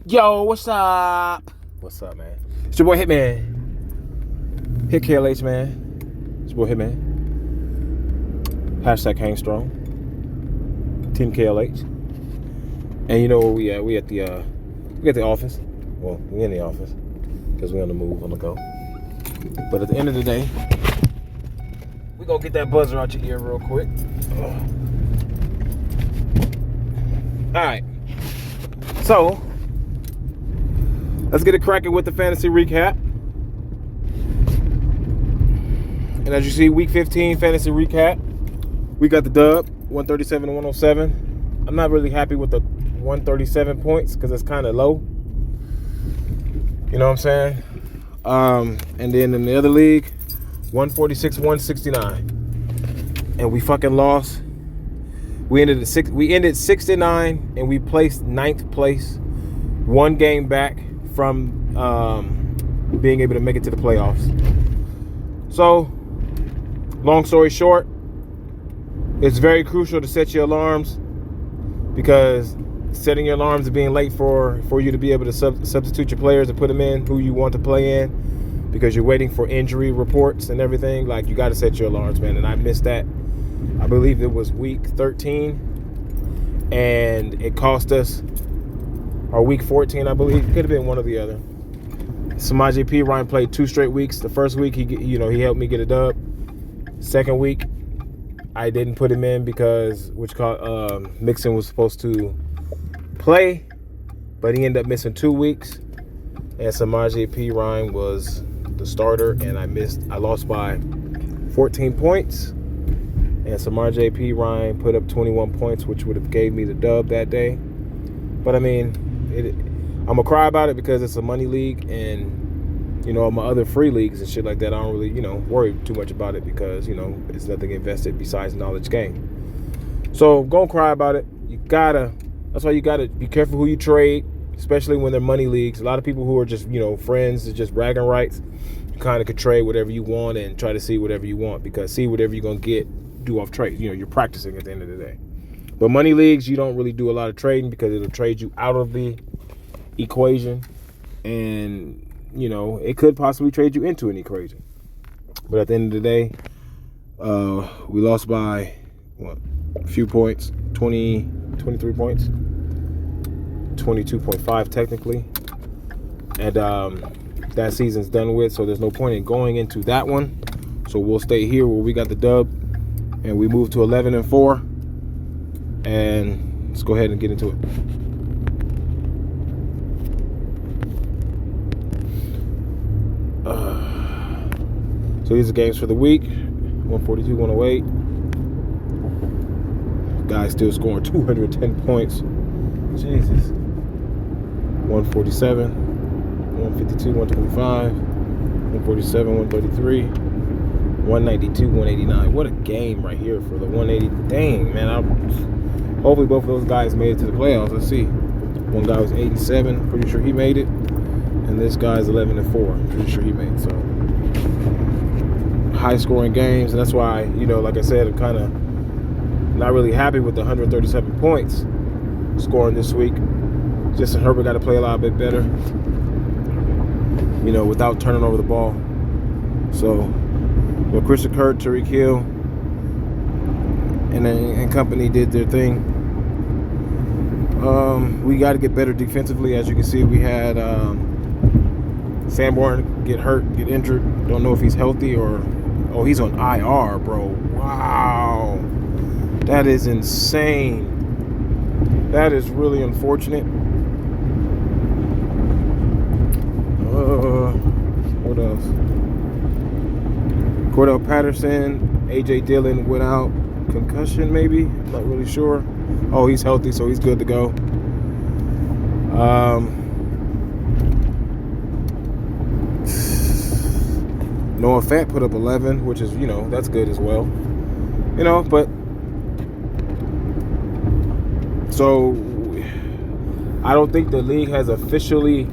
Yo, what's up? What's up, man? It's your boy Hitman. Hit KLH, man. It's your boy Hitman. Hashtag hang strong. Team KLH. And you know where we at? We at the office. Well, we in the office because we on the move, on the go. But at the end of the day, we gonna get that buzzer out your ear real quick. All right. So let's get it cracking with the fantasy recap. And as you see, week 15 fantasy recap. We got the dub, 137 to 107. I'm not really happy with the 137 points because it's kind of low. You know what I'm saying? And then in the other league, 146, 169. And we fucking lost. We ended 69 and we placed 9th place. One game back from being able to make it to the playoffs. So, long story short, it's very crucial to set your alarms, because setting your alarms and being late for you to be able to substitute your players and put them in who you want to play in, because you're waiting for injury reports and everything. Like, you got to set your alarms, man. And I missed that. I believe it was week 13, and it cost us, or week 14, I believe. It could have been one or the other. Samaje P. Ryan played 2 straight weeks. The first week, he helped me get a dub. Second week, I didn't put him in because Mixon was supposed to play, but he ended up missing 2 weeks. And Samaje P. Ryan was the starter, and I lost by 14 points. And Samaje P. Ryan put up 21 points, which would have gave me the dub that day. But I mean, I'm gonna cry about it because it's a money league, and my other free leagues and shit like that, I don't really worry too much about it because it's nothing invested besides knowledge gain. So gonna cry about it. That's why you gotta be careful who you trade, especially when they're money leagues. A lot of people who are just friends, it's just bragging rights. You kind of could trade whatever you want and try to see whatever you want, because see whatever you're gonna get, do off trade. You're practicing at the end of the day. But money leagues, you don't really do a lot of trading because it'll trade you out of the equation, and it could possibly trade you into an equation. But at the end of the day, we lost by a few points, 23 points, 22.5 technically, and that season's done with, so there's no point in going into that one. So we'll stay here where we got the dub, and we move to 11-4, and let's go ahead and get into it. So these are games for the week. 142, 108. Guys still scoring 210 points. Jesus. 147, 152, 125, 147, 133, 192, 189. What a game right here for the 180. Dang, man. Hopefully both of those guys made it to the playoffs. Let's see. One guy was 87. Pretty sure he made it. And this guy's 11-4. Pretty sure he made it. So high scoring games, and that's why like I said, I'm kind of not really happy with the 137 points scoring this week. Justin Herbert got to play a lot bit better, without turning over the ball. So Christian Kirk, Tyreek Hill, and company did their thing. We got to get better defensively. As you can see, we had Sanborn get injured. Don't know if he's healthy or... Oh, he's on IR, bro. Wow. That is insane. That is really unfortunate. What else? Cordell Patterson, A.J. Dillon went out. Concussion, maybe? I'm not really sure. Oh, he's healthy, so he's good to go. Noah Fant put up 11, which is, that's good as well. But so I don't think the league has officially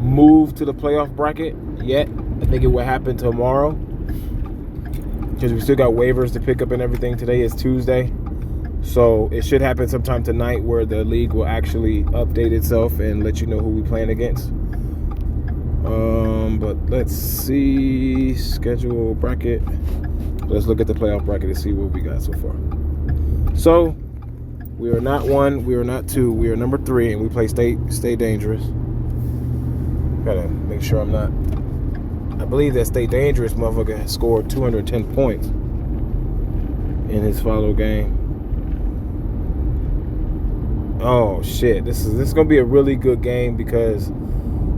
moved to the playoff bracket yet. I think it will happen tomorrow, because we still got waivers to pick up and everything. Today is Tuesday. So it should happen sometime tonight where the league will actually update itself and let you know who we playing against. But let's see, schedule bracket. Let's look at the playoff bracket and see what we got so far. So we are not 1, we are not 2, we are number 3, and we play Stay Dangerous. Gotta make sure I'm not. I believe that Stay Dangerous motherfucker has scored 210 points in his follow game. Oh shit! This is gonna be a really good game because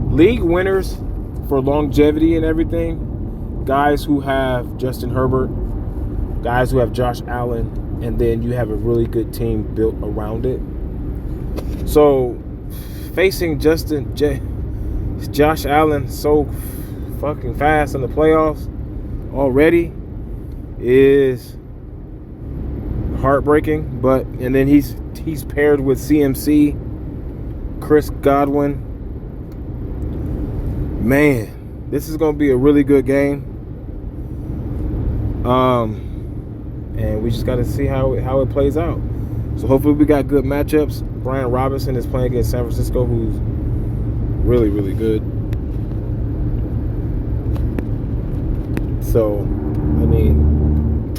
league winners for longevity and everything, guys who have Justin Herbert, guys who have Josh Allen, and then you have a really good team built around it. So facing Josh Allen so fucking fast in the playoffs already is heartbreaking. And then he's paired with CMC, Chris Godwin. Man, this is gonna be a really good game. And we just gotta see how it plays out. So hopefully we got good matchups. Brian Robinson is playing against San Francisco, who's really, really good. So, I mean,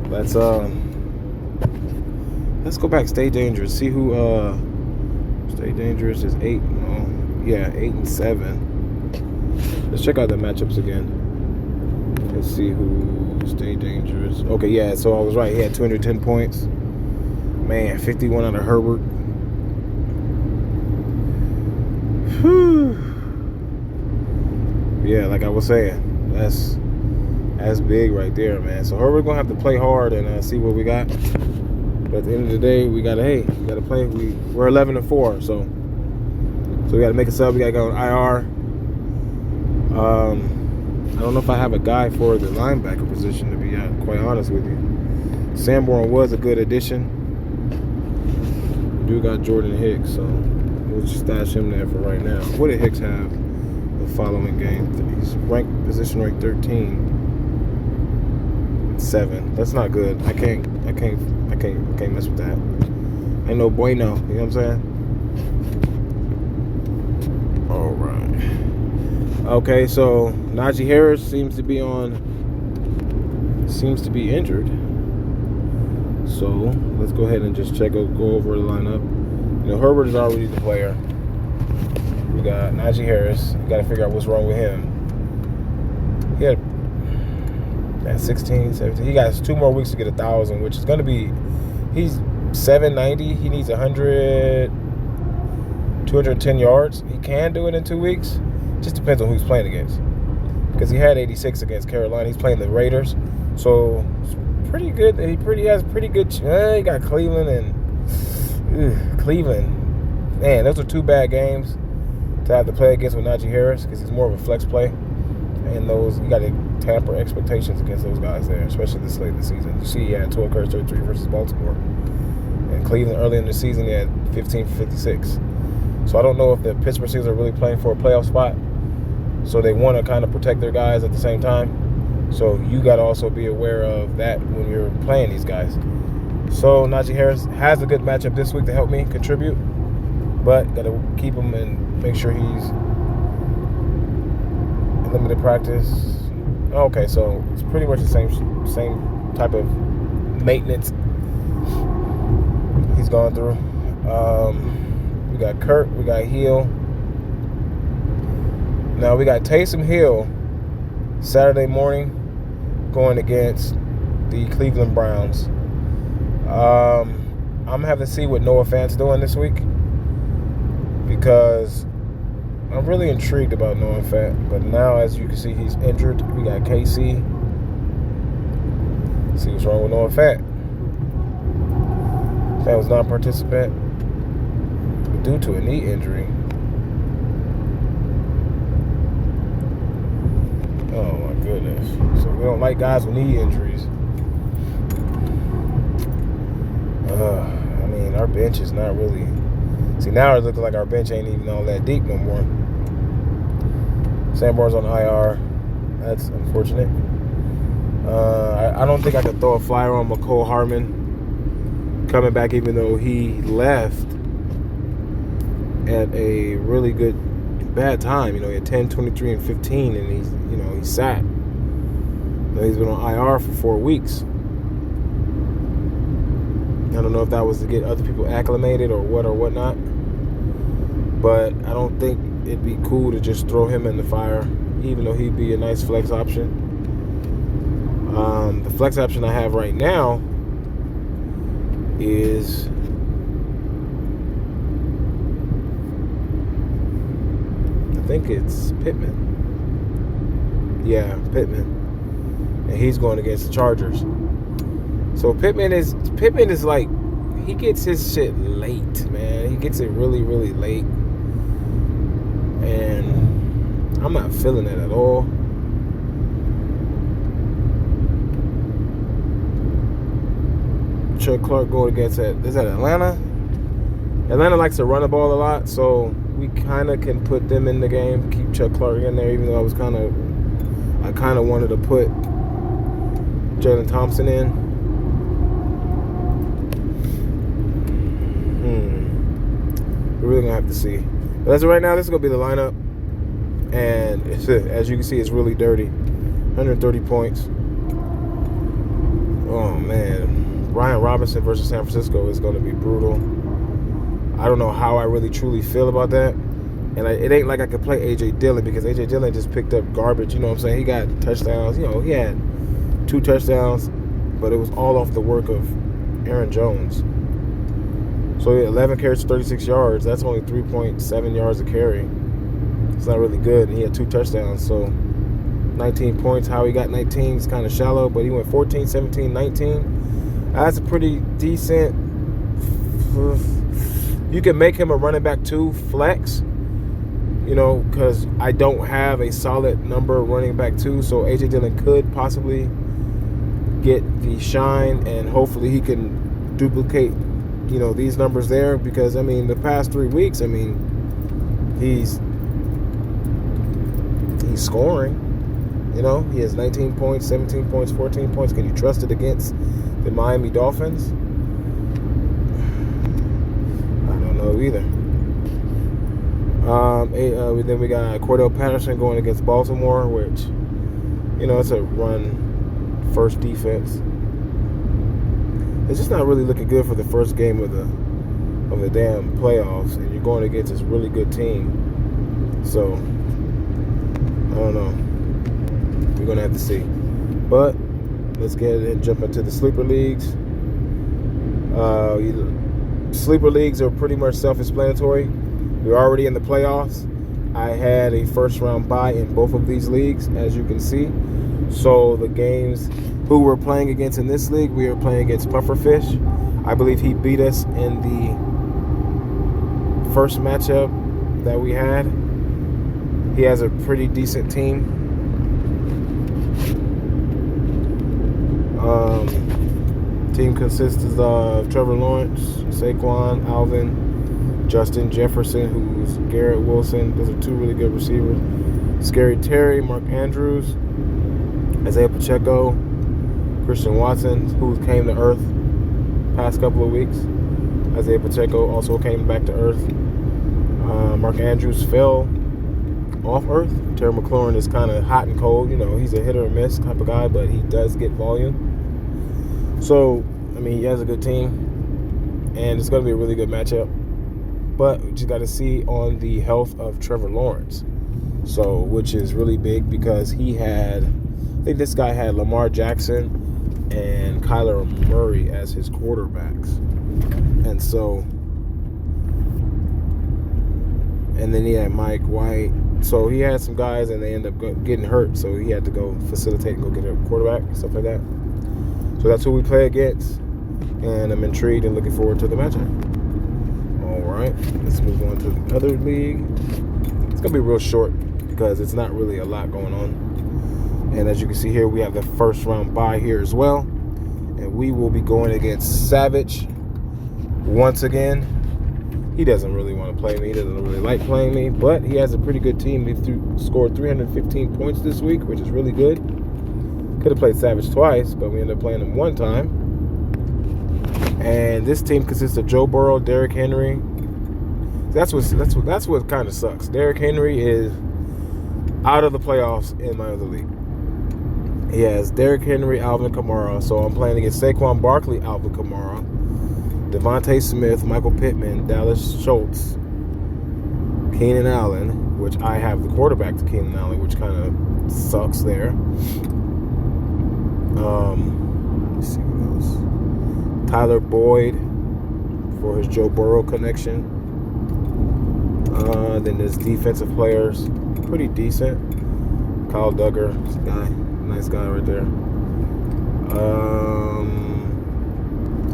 let's go back. Stay Dangerous. See who Stay Dangerous is 8. No, yeah, 8 and 7. Let's check out the matchups again. Let's see who Stay Dangerous. Okay, yeah. So I was right. He had 210 points. Man, 51 out of Herbert. Whew. Yeah, like I was saying, that's big right there, man. So Herbert's gonna have to play hard and see what we got. But at the end of the day, we gotta play. We're 11 and 4, so we gotta make a sub. We gotta go on IR. I don't know if I have a guy for the linebacker position, to be quite honest with you. Sanborn was a good addition. We do got Jordan Hicks, so we'll just stash him there for right now. What did Hicks have the following game? He's position ranked 13. 7. That's not good. I can't mess with that. Ain't no bueno. You know what I'm saying? All right. Okay, so Najee Harris seems to be injured. So let's go ahead and just go over the lineup. You know, Herbert is already the player. We got Najee Harris. We got to figure out what's wrong with him. He had 16, 17. He got 2 more weeks to get 1,000, which is going to be, he's 790. He needs 210 yards. He can do it in 2 weeks. Just depends on who he's playing against. Because he had 86 against Carolina. He's playing the Raiders. So it's pretty good. He has pretty good. He got Cleveland and Cleveland. Man, those are 2 bad games to have to play against with Najee Harris because he's more of a flex play. And those, you got to tamper expectations against those guys there, especially this late in the season. You see, he had 12 carries, 33 versus Baltimore. And Cleveland early in the season, he had 15 for 56. So I don't know if the Pittsburgh Steelers are really playing for a playoff spot. So they want to kind of protect their guys at the same time. So you got to also be aware of that when you're playing these guys. So Najee Harris has a good matchup this week to help me contribute. But got to keep him and make sure he's in limited practice. Okay, so it's pretty much the same type of maintenance he's gone through. We got Kurt, we got Hill. Now we got Taysom Hill Saturday morning going against the Cleveland Browns. I'm gonna have to see what Noah Fant's doing this week because I'm really intrigued about Noah Fant. But now, as you can see, he's injured. We got KC. See what's wrong with Noah Fant. Fant was non-participant due to a knee injury. Oh my goodness. So we don't like guys with knee injuries. I mean, our bench is not really. See, now it looks like our bench ain't even all that deep no more. Sanborn's on IR. That's unfortunate. I don't think I could throw a flyer on McCole Hardman. coming back, even though he left at a really bad time. He had 10, 23, and 15, and he sat. He's been on IR for 4 weeks. I don't know if that was to get other people acclimated or whatnot, but I don't think it'd be cool to just throw him in the fire, even though he'd be a nice flex option. The flex option I have right now is I think it's Pittman. Yeah, Pittman. And he's going against the Chargers. So Pittman is like, he gets his shit late, man. He gets it really, really late. And I'm not feeling it at all. Chuck Clark going against is that Atlanta? Atlanta likes to run the ball a lot, so we kind of can put them in the game, keep Chuck Clark in there, even though I kind of wanted to put Jalen Thompson in. We're really gonna have to see. But as of right now, this is gonna be the lineup, and as you can see, it's really dirty. 130 points. Oh man. Brian Robinson versus San Francisco is going to be brutal. I don't know how I really truly feel about that. And it ain't like I could play A.J. Dillon, because A.J. Dillon just picked up garbage. You know what I'm saying? He got touchdowns. He had 2 touchdowns, but it was all off the work of Aaron Jones. So he had 11 carries, 36 yards. That's only 3.7 yards a carry. It's not really good. And he had 2 touchdowns. So 19 points. How he got 19 is kind of shallow, but he went 14, 17, 19. That's a pretty decent. You can make him a running back 2 flex, because I don't have a solid number running back 2. So A.J. Dillon could possibly get the shine, and hopefully he can duplicate, these numbers there. Because, the past 3 weeks, he's scoring. He has 19 points, 17 points, 14 points. Can you trust it against the Miami Dolphins? I don't know either. Then we got Cordell Patterson going against Baltimore, which, it's a run-first defense. It's just not really looking good for the first game of the damn playoffs, and you're going against this really good team. So, I don't know. We're going to have to see. But let's get ahead and jump into the sleeper leagues. Sleeper leagues are pretty much self-explanatory. We're already in the playoffs. I had a first-round bye in both of these leagues, as you can see. So the games who we're playing against in this league, we are playing against Pufferfish. I believe he beat us in the first matchup that we had. He has a pretty decent team. Team consists of Trevor Lawrence, Saquon, Alvin, Justin Jefferson, who's Garrett Wilson. Those are 2 really good receivers. Scary Terry, Mark Andrews, Isaiah Pacheco, Christian Watson, who came to earth past couple of weeks. Isaiah Pacheco also came back to earth. Mark Andrews fell off earth. Terry McLaurin is kind of hot and cold. He's a hit or miss type of guy, but he does get volume. So, he has a good team, and it's going to be a really good matchup. But we just got to see on the health of Trevor Lawrence. So, which is really big, because I think this guy had Lamar Jackson and Kyler Murray as his quarterbacks. And so, and then he had Mike White. So he had some guys, and they ended up getting hurt. So he had to go facilitate and go get a quarterback, stuff like that. So that's who we play against. And I'm intrigued and looking forward to the matchup. All right, let's move on to the other league. It's going to be real short because it's not really a lot going on. And as you can see here, we have the first round bye here as well. And we will be going against Savage once again. He doesn't really want to play me. He doesn't really like playing me. But he has a pretty good team. He scored 315 points this week, which is really good. Could have played Savage twice, but we ended up playing him one time. And this team consists of Joe Burrow, Derrick Henry. That's what kind of sucks. Derrick Henry is out of the playoffs in my other league. He has Derrick Henry, Alvin Kamara. So I'm playing against Saquon Barkley, Alvin Kamara, Devontae Smith, Michael Pittman, Dallas Schultz, Keenan Allen, which I have the quarterback to Keenan Allen, which kind of sucks there. Let's see what else. Tyler Boyd for his Joe Burrow connection. Then there's defensive players, pretty decent. Kyle Duggar, nice guy right there.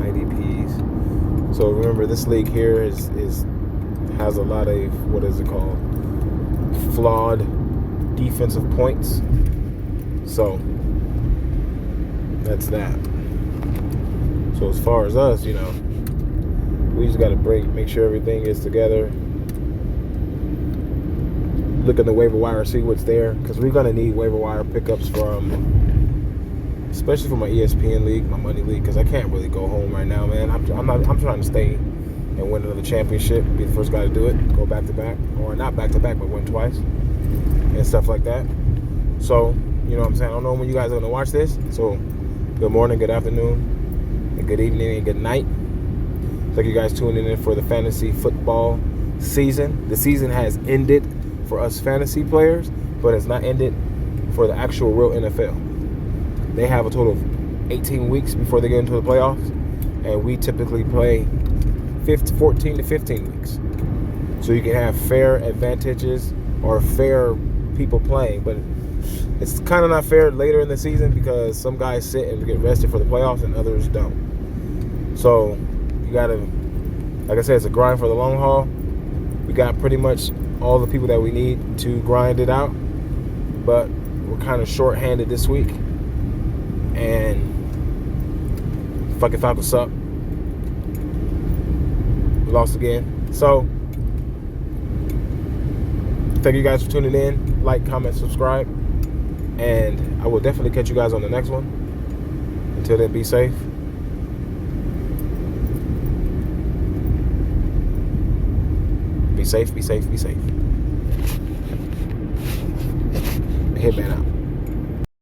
IDPs. So remember, this league here has a lot of, what is it called? Flawed defensive points. So that's that. So as far as us, we just got to make sure everything is together. Look in the waiver wire, see what's there, because we're gonna need waiver wire pickups especially for my ESPN league, my money league, because I can't really go home right now, man. I'm trying to stay and win another championship, be the first guy to do it, go back to back, or not back to back, but win twice, and stuff like that. So, you know what I'm saying? I don't know when you guys are gonna watch this. So, good morning, good afternoon, and good evening, and good night. Thank you guys tuning in for the fantasy football season. The season has ended for us fantasy players, but it's not ended for the actual real NFL. They have a total of 18 weeks before they get into the playoffs, and we typically play 14 to 15 weeks. So you can have fair advantages or fair people playing, but it's kind of not fair later in the season because some guys sit and get rested for the playoffs and others don't. So you gotta, like I said, it's a grind for the long haul. We got pretty much all the people that we need to grind it out, but we're kind of short-handed this week. And fucking Falcons suck. We lost again. So thank you guys for tuning in. Like, comment, subscribe, and I will definitely catch you guys on the next one. Until then, be safe. Be safe, be safe, be safe. Hitman out.